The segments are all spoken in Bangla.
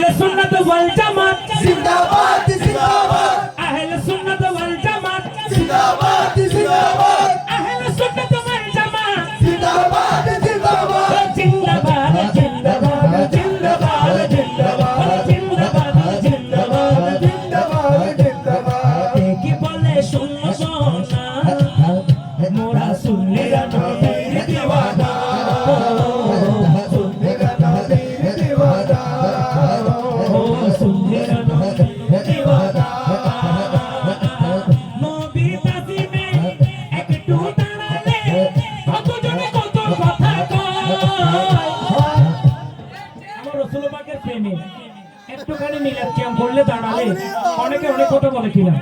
আহলে সুন্নাত ওয়াল জামাত জিন্দাবাদ জিন্দাবাদ আহলে সুন্নাত ওয়াল জামাত জিন্দাবাদ জিন্দাবাদ আহলে সুন্নাত ওয়াল জামাত জিন্দাবাদ জিন্দাবাদ জিন্দাবাদ জিন্দাবাদ জিন্দাবাদ জিন্দাবাদ জিন্দাবাদ জিন্দাবাদ জিন্দাবাদ জিন্দাবাদ কি বলে শুনবো না মোরা সুন্নিরা নবীর দিওয়ানা সুন্নিরা নবীর দিওয়ানা ও সুন্নিরা নবীর দিওয়ানা নবী তাজিমে একটু দাঁড়ালে কতজনে কত কথা কয় আমার রাসূল পাকের প্রেমে একটুখানি মিলাদ কিয়াম করলে দাঁড়ালে অনেকে অনেক কথা বলে কিনা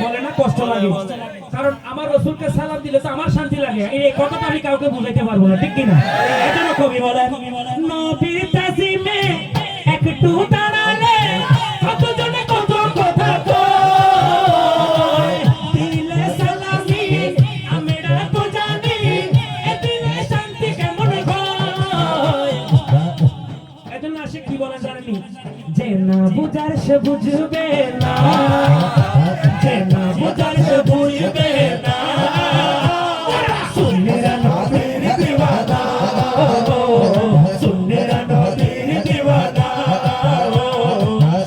বলে না, কষ্ট লাগে। কারণ আমার রাসূলকে সালাম দিলে তো আমার শান্তি লাগে, এই কথাটা আমি কাউকে বুঝাইতে পারবো না, ঠিক কিনা? এজন্য কবি বলেন নবী তাজিমে একটু দাঁড়ালে কতজনে কত কথা কয় দিলে সালামি আমরা তো জানি এ দিলে শান্তি কেমন হয়। এজন্য আশিক কি বলেন জানেন? যে না বুঝার সে বুঝবে না, যে না বুঝার সে বুঝবে না, সুন্নিরা নবীর দিওয়ানা, সুন্নিরা নবীর দিওয়ানা।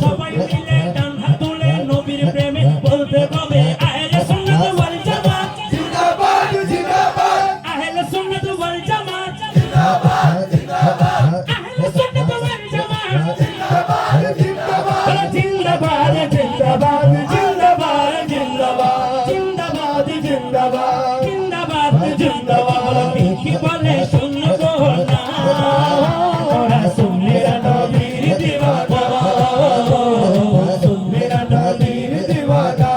সবাই মিলে ডান হাত তুলে নবীর প্রেমে বলতে হবে আহলে সুন্নাত ওয়াল জামাত জিন্দাবাদ জিন্দাবাদ আহলে সুন্নাত ওয়াল জামাত জিন্দাবাদ জিন্দাবাদ আহলে সুন্নাত ওয়াল জামাত জিন্দাবাদ জিন্দাবাদ জিন্দাবাদ জিন্দাবাদ জিন্দাবাদ জিন্দাবাদ জিন্দাবাদ জিন্দাবাদ জিন্দাবাদ কি বলে শুনবো না ওরা সুন্নিরা নবীর দিওয়ানা, সুন্নিরা নবীর দিওয়ানা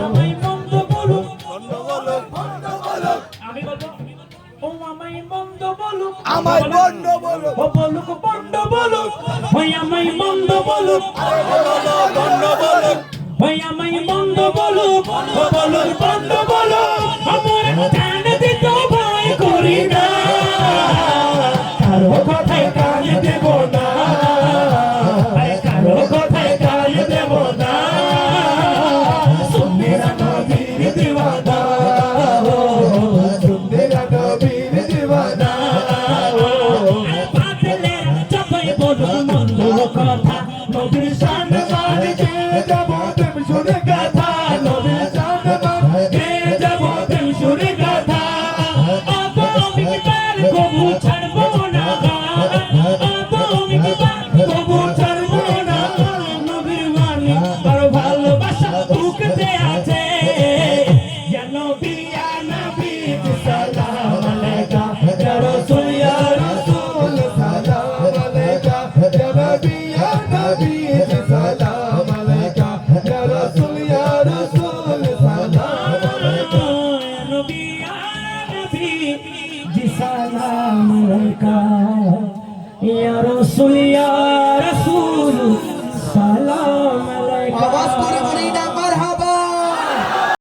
আমায় মন্দ বলুক বলো আমি বলবো ও আমায় মন্দ বলুক আমায় বন্ধ বলো ও বলুক বন্ড বলুক ওই আমায় মন্দ বলুক বন্ধ বলো ওই আমায় মন্দ বলুক ও বলুক বন্ড বলুক আমার কান দিতে ভয় করি না, কারো কথায় কান দেব না, কারো কথায় কান দেব না, সুন্নিরা নবীর দিওয়ানা, সুন্নিরা নবীর দিওয়ানা বাতিলের যতই বলুক মন্দ কথা নবীর শান মানিয়ে যাব তেম সুরে গাথা, নবীর শান মানিয়ে যাব তেম সুরে গাথা। আবো আমি কিবার কবু ছাড়বো না, আবো আমি কিবার কবু ছাড়বো না, নবীর বাণী বড় ভালোবাসা বুকতে আছে। ইয়া নবী ইয়া নবী সালাম আলাইকা ইয়া রাসূল ইয়া রাসূল সালাম আলাইকা ইয়া নবী ইয়া নবী সালাম আলাইকা ইয়া রাসূল ইয়া রাসূল সালাম আলাইকা ইয়া নবী ইয়া নবী জি সালাম আলাইকা ইয়া রাসূল ইয়া